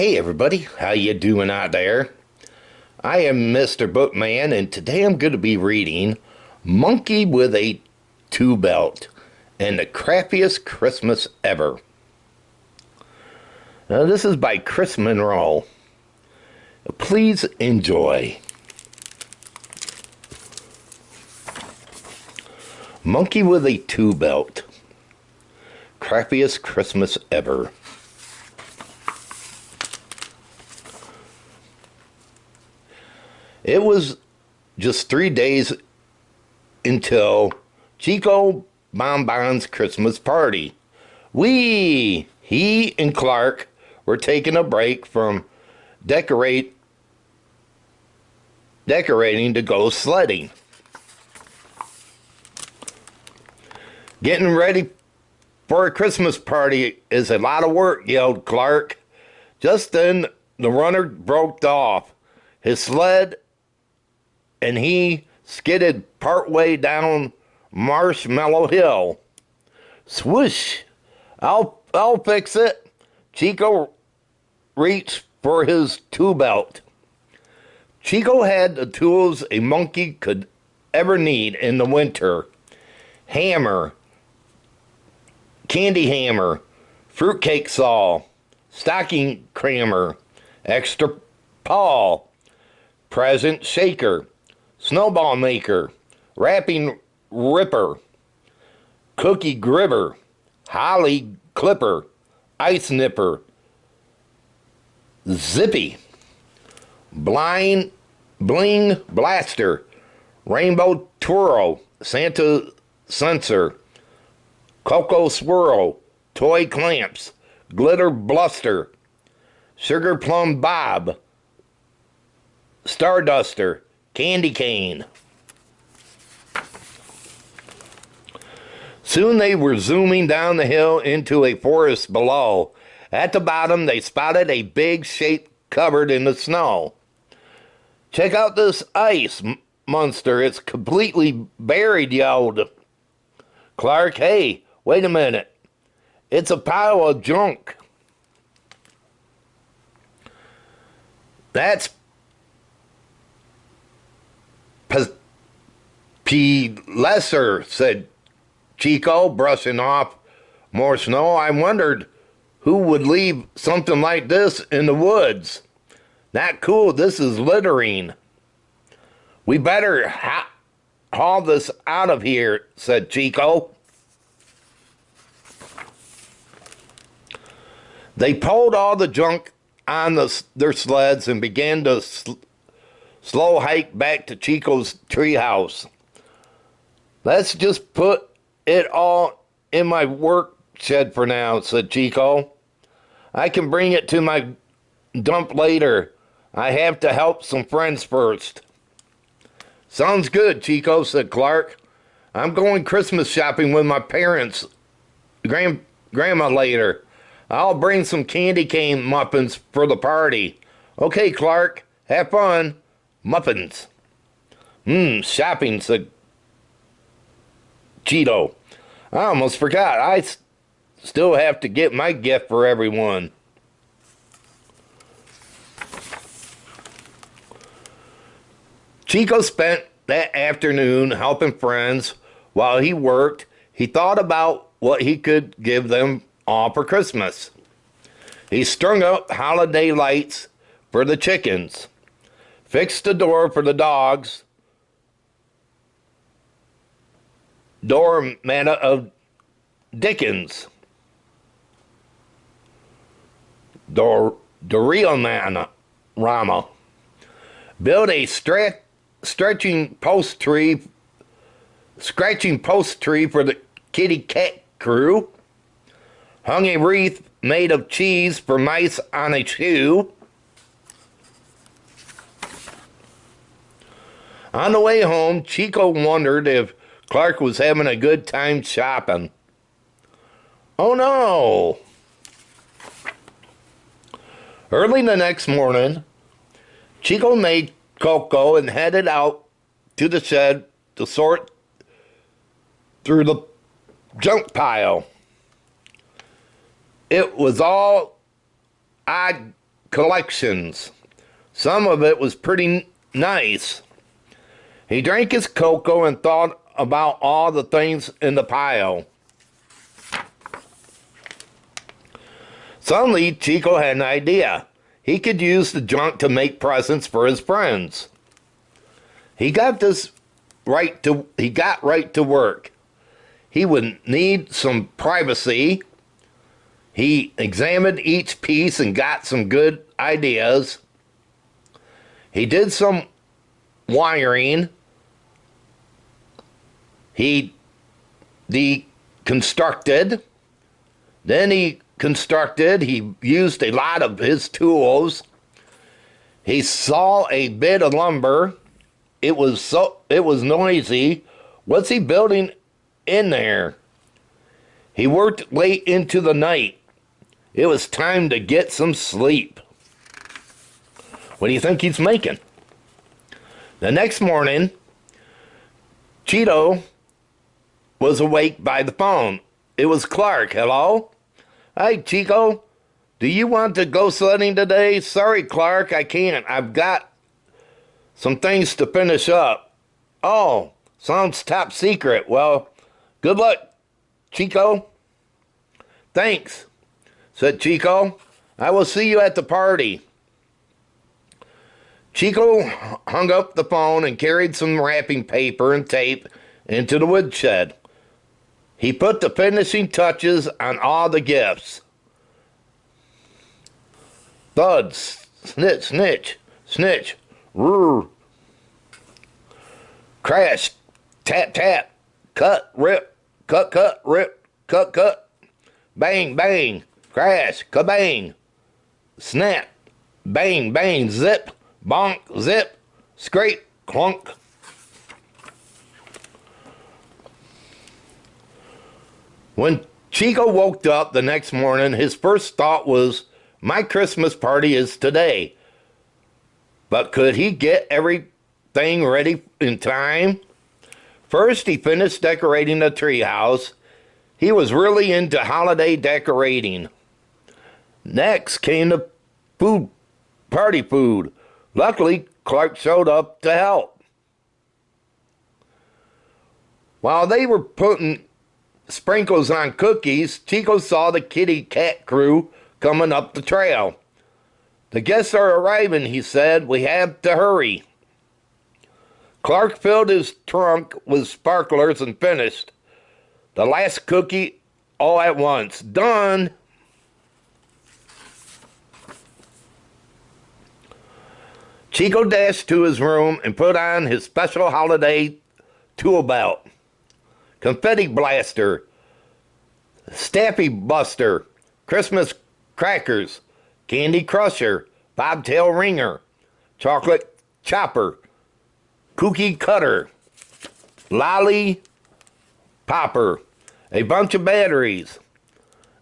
Hey everybody, how you doing out there? I am Mr. Bookman, and today I'm going to be reading Monkey with a Two Belt and the Craftiest Christmas Ever. Now, this is by Chris Monroe. Please enjoy. Monkey with a Two Belt. Craftiest Christmas Ever. It was just 3 days until Chico Bonbon's Christmas party. He and Clark were taking a break from decorating to go sledding. Getting ready for a Christmas party is a lot of work, yelled Clark. Just then, the runner broke off his sled and he skidded partway down Marshmallow Hill. Swoosh! I'll fix it. Chico reached for his two belt. Chico had the tools a monkey could ever need in the winter. Hammer, candy hammer, fruitcake saw, stocking crammer, extra paw, present shaker, snowball maker, wrapping ripper, cookie gribber, holly clipper, ice nipper, zippy, bling blaster, rainbow twirl, Santa sensor, cocoa swirl, toy clamps, glitter bluster, sugar plum bob, starduster, candy cane. Soon they were zooming down the hill into a forest below. At the bottom, they spotted a big shape covered in the snow. Check out this ice monster. It's completely buried, yelled Clark. Hey, wait a minute. It's a pile of junk. That's lesser, said Chico, brushing off more snow. I wondered who would leave something like this in the woods. Not cool. This is littering. We better haul this out of here, said Chico. They pulled all the junk on their sleds and began to slow hike back to Chico's treehouse. Let's just put it all in my work shed for now, said Chico. I can bring it to my dump later. I have to help some friends first. Sounds good, Chico, said Clark. I'm going Christmas shopping with my parents, grandma later. I'll bring some candy cane muffins for the party. Okay, Clark, have fun. Muffins. Shopping, said Cheeto. I almost forgot. I still have to get my gift for everyone. Chico spent that afternoon helping friends while he worked. He thought about what he could give them all for Christmas. He strung up holiday lights for the chickens, fixed the door for the dogs, doormat of Dickens, Dorama, built a scratching post tree for the kitty cat crew, hung a wreath made of cheese for mice on a shoe. On the way home, Chico wondered if Clark was having a good time shopping. Oh no! Early the next morning, Chico made cocoa and headed out to the shed to sort through the junk pile. It was all odd collections. Some of it was pretty nice. He drank his cocoa and thought about all the things in the pile. Suddenly, Chico had an idea. He could use the junk to make presents for his friends. He got right to work. He would need some privacy. He examined each piece and got some good ideas. He did some wiring. He deconstructed. Then he constructed. He used a lot of his tools. He saw a bit of lumber. It was noisy. What's he building in there? He worked late into the night. It was time to get some sleep. What do you think he's making? The next morning, Cheeto was awake by the phone. It was Clark. Hello? Hey, Chico. Do you want to go sledding today? Sorry, Clark, I can't. I've got some things to finish up. Oh, sounds top secret. Well, good luck, Chico. Thanks, said Chico. I will see you at the party. Chico hung up the phone and carried some wrapping paper and tape into the woodshed. He put the finishing touches on all the gifts. Thud, snitch, snitch, snitch, rrr. Crash, tap, tap, cut, rip, cut, rip, cut. Bang, bang, crash, kabang. Snap, bang, bang, zip, bonk, zip, scrape, clunk. When Chico woke up the next morning, his first thought was, my Christmas party is today. But could he get everything ready in time? First, he finished decorating the treehouse. He was really into holiday decorating. Next came the party food. Luckily, Clark showed up to help. While they were putting sprinkles on cookies, Chico saw the kitty cat crew coming up the trail. The guests are arriving, he said. We have to hurry. Clark filled his trunk with sparklers and finished the last cookie all at once. Done. Chico dashed to his room and put on his special holiday tool belt. Confetti blaster, Staffy buster, Christmas crackers, candy crusher, bobtail ringer, chocolate chopper, cookie cutter, lolly popper, a bunch of batteries,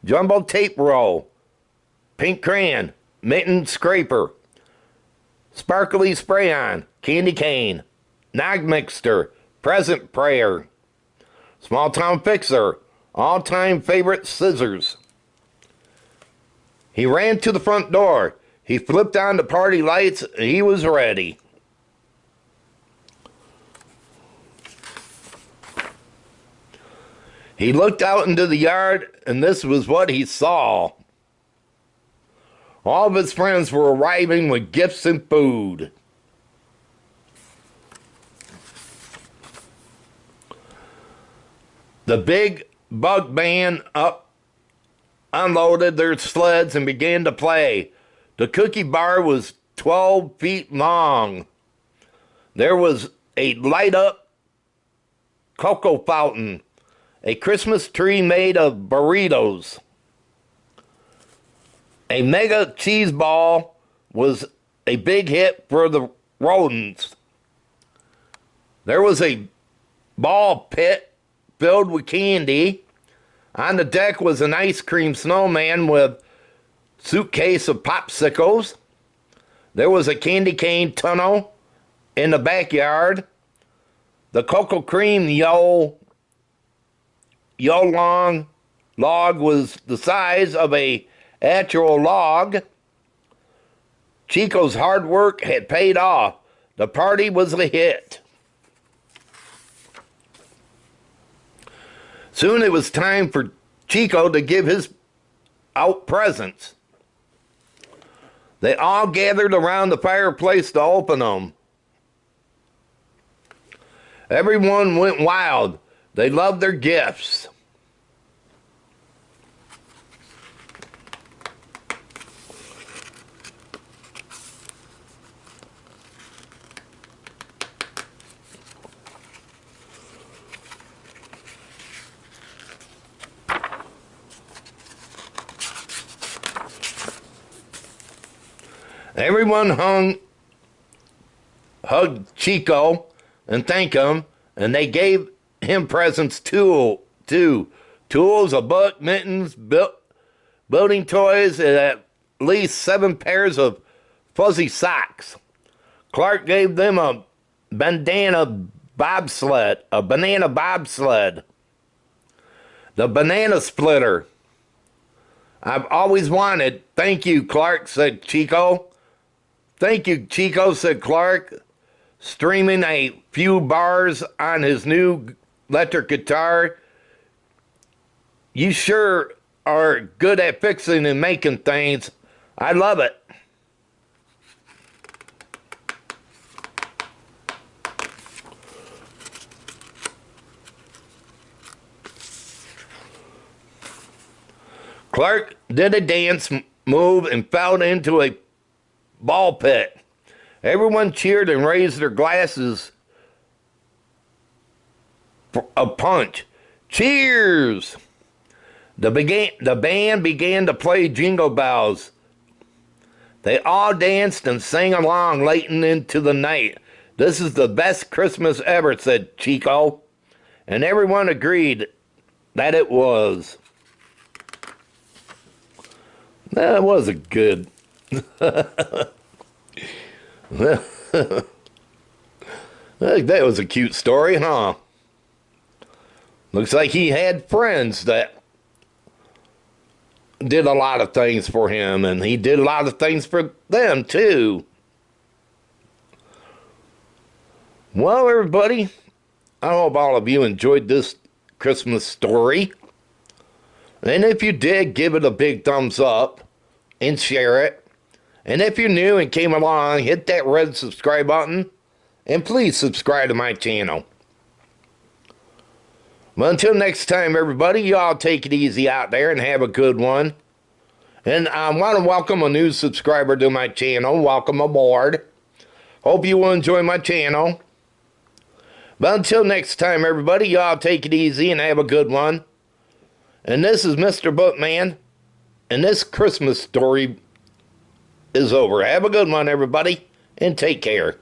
jumbo tape roll, pink crayon, mitten scraper, sparkly spray-on, candy cane, nog mixer, present prayer, small town fixer, all-time favorite scissors. He ran to the front door. He flipped on the party lights. He was ready. He looked out into the yard, and this was what he saw. All of his friends were arriving with gifts and food. The big bug band unloaded their sleds and began to play. The cookie bar was 12 feet long. There was a light-up cocoa fountain, a Christmas tree made of burritos. A mega cheese ball was a big hit for the rodents. There was a ball pit filled with candy. On the deck was an ice cream snowman with suitcase of popsicles. There was a candy cane tunnel in the backyard. The cocoa cream yo long log was the size of a actual log. Chico's hard work had paid off. The party was a hit. Soon it was time for Chico to give his out presents. They all gathered around the fireplace to open them. Everyone went wild. They loved their gifts. Everyone hugged Chico and thanked him, and they gave him presents too. Tools, a book, mittens, building toys, and at least 7 pairs of fuzzy socks. Clark gave them a banana bobsled. The banana splitter. I've always wanted. Thank you, Clark, said Chico. Thank you, Chico, said Clark, streaming a few bars on his new electric guitar. You sure are good at fixing and making things. I love it. Clark did a dance move and fell into a ball pit. Everyone cheered and raised their glasses for a punch. Cheers! The band began to play Jingle Bells. They all danced and sang along late into the night. This is the best Christmas ever, said Chico. And everyone agreed that it was. That was a good... That was a cute story, huh? Looks like he had friends that did a lot of things for him, and he did a lot of things for them, too. Well, everybody, I hope all of you enjoyed this Christmas story. And if you did, give it a big thumbs up and share it. And if you're new and came along, hit that red subscribe button. And please subscribe to my channel. Well, until next time, everybody, y'all take it easy out there and have a good one. And I want to welcome a new subscriber to my channel. Welcome aboard. Hope you will enjoy my channel. But until next time, everybody, y'all take it easy and have a good one. And this is Mr. Bookman. And this Christmas story is over. Have a good one, everybody, and take care.